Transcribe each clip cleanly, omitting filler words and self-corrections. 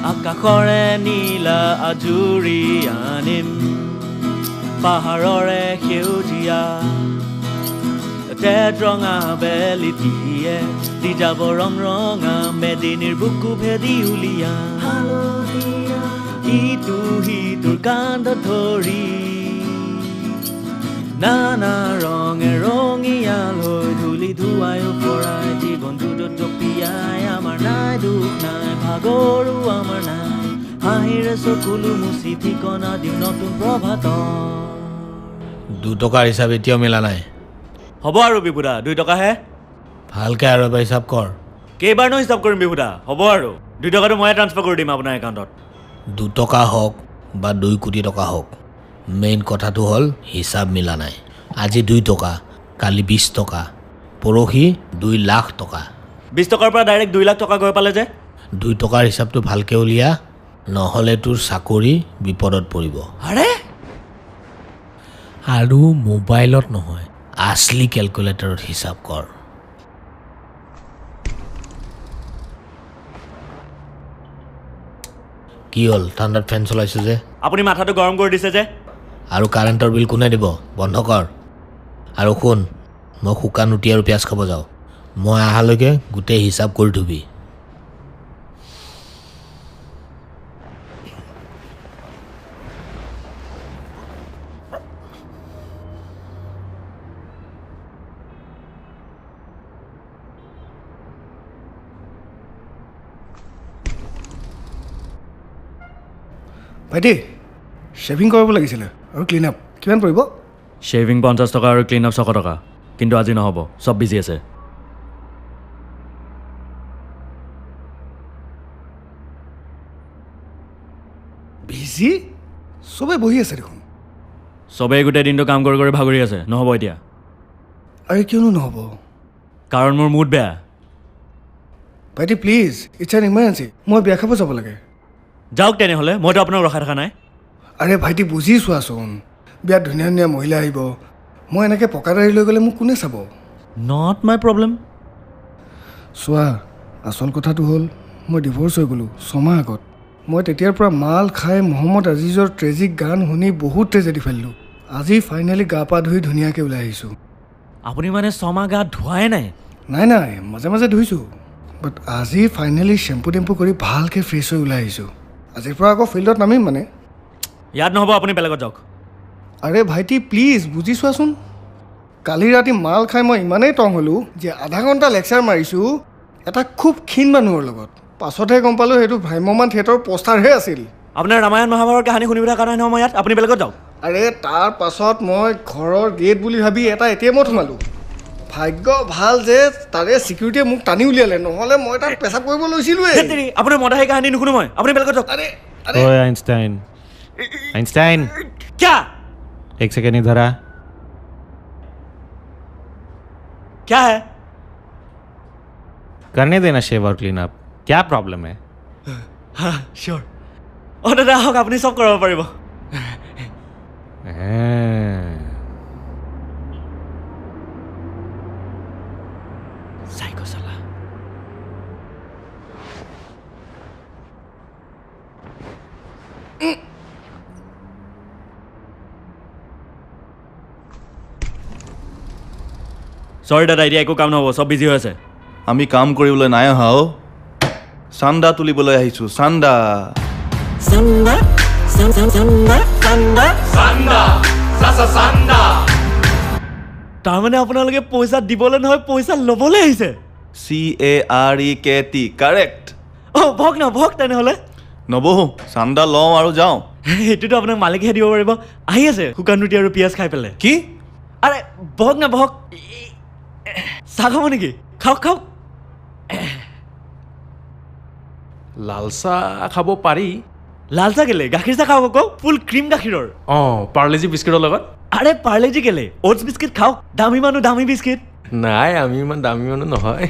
আকাশৰে নীলা আজুৰি আনিম পাহাৰৰে সেউজীয়া তেজ ৰঙা বেলিটিয়ে দি যাব ৰং ৰঙা মেদিনীৰ বুকু ভেদি উলিয়া ইটো সিটোৰ কান্ধত ধৰি নানা ৰঙে ৰঙিয়াল হৈ ধূলি ধুৱাই পৰাই জীৱনটো জপিয়াই আমাৰ নাই দুখ নাই ভাগৰো আমাৰ নাই হাঁহিৰে চকুলো মুচি ঠিকনা দিম নতুন প্ৰভাত 2 টকাৰ হিচাপ এতিয়াও মিলা নাই হ'ব আৰু বিপুদা 2 টকাহে ভালকৈ আৰু এবাৰ হিচাপ কৰ কেইবাৰনো হিচাপ কৰিম বিপুদা হ'ব আৰু 2 টকাটো মই ট্ৰান্সফাৰ কৰি দিম আপোনাৰ একাউণ্টত 2 টকা হওক বা 2 কোটি টকা হওক মেইন কথাটো হ'ল হিচাপ মিলা নাই আজি 2 টকা কালি 20 টকা পৰহি 2 লাখ টকা 20 টকাৰ পৰা ডাইৰেক্ট 2 লাখ টকা গৈ পালে যে 2 টকাৰ হিচাপটো ভালকৈ উলিয়া নহ'লে তোৰ চাকৰি বিপদত পৰিব আৰে আৰু মোবাইলত নহয় আছলি কেলকুলেটৰত হিচাপ কৰ কি হ'ল ঠাণ্ডাত ফেন চলাইছোঁ যে আপুনি মাথাটো গৰম কৰি দিছে যে আৰু কাৰেণ্টৰ বিল কোনে দিব বন্ধ কৰ আৰু শুন মই শুকান ৰুটি আৰু পিঁয়াজ খাব যাওঁ মই অহালৈকে গোটেই হিচাপ কৰি থবি ভাইটি শ্বেভিং কৰিব লাগিছিলে আৰু ক্লিন আপ কিমান পৰিব শ্বেভিং 50 টকা আৰু ক্লিন আপ 100 টকা কিন্তু আজি নহ'ব চব বিজি আছে বিজি চবেই বহি আছে দেখোন চবেই গোটেই দিনটো কাম কৰি কৰি ভাগৰি আছে নহ'ব এতিয়া আৰে কিয়নো নহ'ব কাৰণ মোৰ মুড বেয়া ভাইটি প্লিজ ইটছ এন ইমাৰ্জেঞ্চি মই বিয়া খাব যাব লাগে যাওক তেনেহ'লে মইতো আপোনাক ৰখাই থকা নাই আৰে ভাইটি বুজি চোৱাচোন বিয়াত ধুনীয়া ধুনীয়া মহিলা আহিব মই এনেকৈ পকা দাঢ়ি লৈ গ'লে মোক কোনে চাব নট মাই প্ৰব্লেম চোৱা আচল কথাটো হ'ল মই ডিভ'ৰ্চ হৈ গ'লোঁ 6 মাহ আগত মই তেতিয়াৰ পৰা মাল খাই মহম্মদ আজিজৰ ট্ৰেজিক গান শুনি বহুত ট্ৰেজেডি ফেলিলোঁ আজি ফাইনেলি গা পা ধুই ধুনীয়াকৈ ওলাই আহিছোঁ আপুনি মানে 6 মাহ গা ধোৱাই নাই নাই নাই মাজে মাজে ধুইছোঁ বাট আজি ফাইনেলি শ্বেম্পু টেম্পু কৰি ভালকৈ ফ্ৰেছ হৈ ওলাই আহিছোঁ আজিৰ পৰা আকৌ ফিল্ডত নামিম মানে ইয়াত নহ'ব আপুনি বেলেগত যাওক আৰে ভাইটি প্লিজ বুজি চোৱাচোন কালি ৰাতি মাল খাই মই ইমানেই টং হ'লোঁ যে আধা ঘণ্টা লেকচাৰ মাৰিছোঁ এটা খুব ক্ষীণ মানুহৰ লগত পাছতহে গম পালোঁ সেইটো ভ্ৰাম্যমান থিয়েটাৰৰ পোষ্টাৰহে আছিল আপোনাৰ ৰামায়ণ মহাভাৰতৰ কাহিনী শুনিব থকা নাই নহয় মই ইয়াত আপুনি বেলেগত যাওক আৰে তাৰ পাছত মই ঘৰৰ গেট বুলি ভাবি এটা ATM-ত সোমালোঁ ভাগ্য ভাল যে তাৰে ছিকিউৰিটিয়ে মোক টানি উলিয়ালে নহ'লে মই তাত পেচাব কৰিব লৈছিলোঁৱেই আপোনাৰ মদাহী কাহিনী নুশুনো মই আপুনি বেলেগত যাওক আৰে ओए आइंस्टाइन आइंस्टाइन क्या एक सेकेंड इधर आ क्या है करने देना शेव और क्लीन अप क्या प्रॉब्लम है हाँ श्योर দাদা আহক আপুনি চব কৰিব পাৰিব সাইকো সালা সৰি দাদা এতিয়া একো কাম নহ'ব চব বিজি হৈ আছে আমি কাম কৰিবলৈ নাই অহা অ' চান্দা তুলিবলৈ আহিছোঁ চান্দা তাৰমানে আপোনালোকে পইচা দিবলৈ নহয় পইচা ল'বলৈ আহিছে CAREKT কাৰেক্ট অঁ ভক ন ভক তেনেহ'লে নবহো চান্দা লওঁ আৰু যাওঁ সেইটোতো আপোনাক মালিকেহে দিব পাৰিব আহি আছে শুকান ৰুটি আৰু পিঁয়াজ খাই পেলাই কি আৰে ভক না ভক চাহ খাব নেকি খাওক খাওক লাল চাহ খাব পাৰি লাল চাহ কেলে গাখীৰ চাহ খাওক আকৌ ফুল ক্ৰীম গাখীৰৰ অঁ পাৰ্লেজি বিস্কুটৰ লগত আৰে পাৰ্লেজি কেলে অ'টছ বিস্কিট খাওক দামী মানুহ দামী বিস্কিট নাই আমি ইমান দামী মানুহ নহয়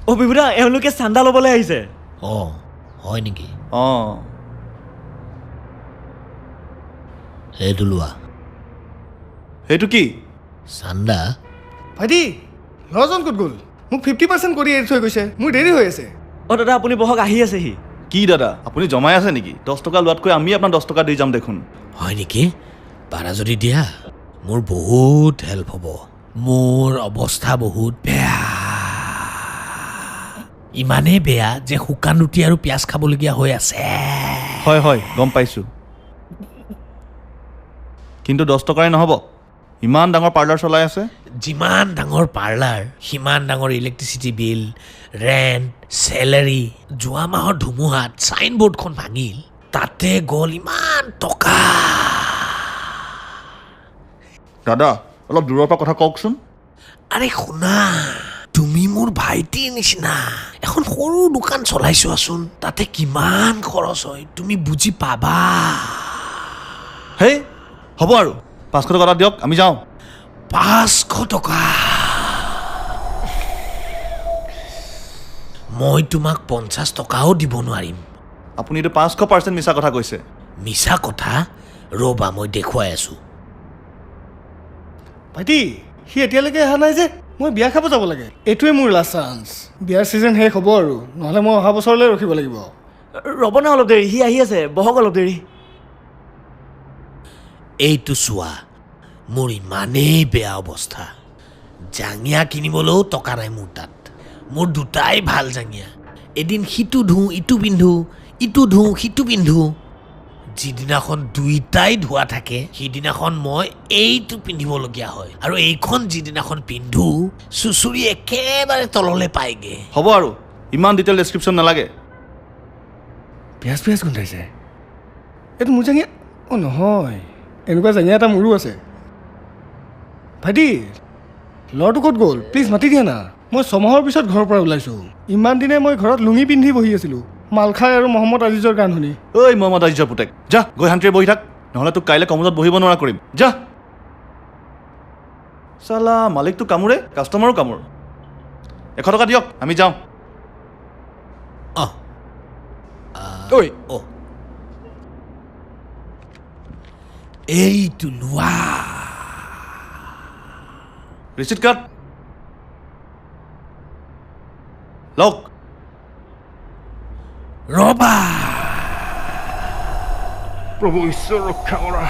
অ' বিভুদা এওঁলোকে চান্দা ল'বলৈ আহিছে অঁ হয় নেকি অঁ সেইটো লোৱা সেইটো কি চান্দা ভাইটি ল'ৰাজন ক'ত গ'ল মোক 50% কৰি এৰি থৈ গৈছে মোৰ দেৰি হৈ আছে অ' দাদা আপুনি বহক আহি আছেহি কি দাদা আপুনি জমাই আছে নেকি 10 টকা লোৱাতকৈ আমি আপোনাক 10 টকা দি যাম দেখোন হয় নেকি পাৰা যদি দিয়া মোৰ বহুত হেল্প হ'ব মোৰ অৱস্থা বহুত বেয়া ইমানেই বেয়া যে শুকান ৰুটি আৰু পিঁয়াজ খাবলগীয়া হৈ আছে হয় হয় গম পাইছোঁ কিন্তু 10 টকাৰে নহ'ব ইমান ডাঙৰ পাৰ্লাৰ চলাই আছে যিমান ডাঙৰ পাৰ্লাৰ সিমান ডাঙৰ ইলেক্ট্ৰিচিটি বিল ৰেণ্ট চেলাৰী যোৱা মাহৰ ধুমুহাত চাইনবোৰ্ডখন ভাঙিল তাতে গ'ল ইমান টকা দাদা অলপ দূৰৰ পৰা কথা কওকচোন আৰে শুনা তুমি মোৰ ভাইটিৰ নিচিনা এখন সৰু দোকান চলাই চোৱাচোন তাতে কিমান খৰচ হয় তুমি বুজি পাবা হেই হ'ব আৰু 500 টকা এটা দিয়ক আমি যাওঁ 500 টকা মই তোমাক 50 টকাও দিব নোৱাৰিম আপুনি এইটো 500% মিছা কথা কৈছে মিছা কথা ৰ'বা মই দেখুৱাই আছো ভাইটি সি এতিয়ালৈকে অহা নাই যে মই বিয়া খাব যাব লাগে এইটোৱে মোৰ লাষ্ট চান্স বিয়াৰ ছিজন শেষ হ'ব আৰু নহ'লে মই অহা বছৰলৈ ৰখিব লাগিব ৰ'ব না অলপ দেৰি সি আহি আছে বহক অলপ দেৰি এইটো চোৱা মোৰ ইমানেই বেয়া অৱস্থা জাঙিয়া কিনিবলৈও টকা নাই মোৰ তাত মোৰ দুটাই ভাল জাঙিয়া এদিন সিটো ধুওঁ ইটো পিন্ধো ইটো ধুওঁ সিটো পিন্ধো যিদিনাখন দুইটাই ধোৱা থাকে সিদিনাখন মই এইটো পিন্ধিবলগীয়া হয় আৰু এইখন যিদিনাখন পিন্ধো চুচুৰি একেবাৰে তললৈ পায়গে হ'ব আৰু ইমান ডিটেইল ডেছক্ৰিপশ্যন নালাগে পিঁয়াজ পিঁয়াজ গোন্ধাইছে এইটো মোৰ জাঙিয়া অঁ নহয় এনেকুৱা জাঙিয়া এটা মোৰো আছে ভাইটি ল'ৰাটো ক'ত গ'ল প্লিজ মাতি দিয়া না মই 6 মাহৰ পিছত ঘৰৰ পৰা ওলাইছোঁ ইমান দিনে মই ঘৰত লুঙি পিন্ধি বহি আছিলোঁ মালখাই আৰু মহম্মদ আজিজৰ গান শুনি ঐ মহম্মদ আজিজৰ পুতেক যা গৈ শান্তিৰে বহি থাক নহ'লে তোক কাইলৈ কমজত বহিব নোৱাৰা কৰিম যা চালা মালিকটো কামোৰে কাষ্টমাৰো কামোৰ 100 টকা দিয়ক আমি যাওঁ অঁ ঐ অ' এইটো লোৱা ৰিচিট কাৰ্ড লওক ৰবা প্ৰভু ঈশ্বৰ ৰক্ষা কৰা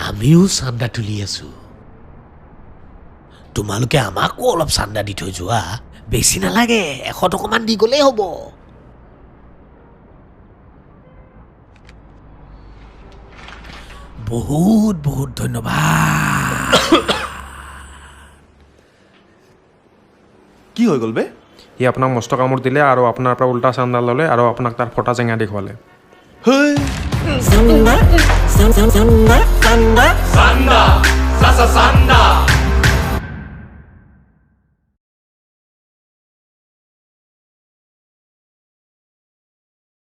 আমিও চান্দা তুলি আছো তোমালোকে আমাকো অলপ চান্দা দি থৈ যোৱা বেছি নালাগে 100 টকামান দি গ'লেই হ'ব বহুত বহুত ধন্যবাদ কি হৈ গ'ল বে সি আপোনাক মস্ত কামোৰ দিলে আৰু আপোনাৰ পৰা উল্টা চান্দা ল'লে আৰু আপোনাক তাৰ ফটা জেঙা দেখুৱালে হেই Sanda, sanda, sanda, sanda, sanda, sanda, sanda.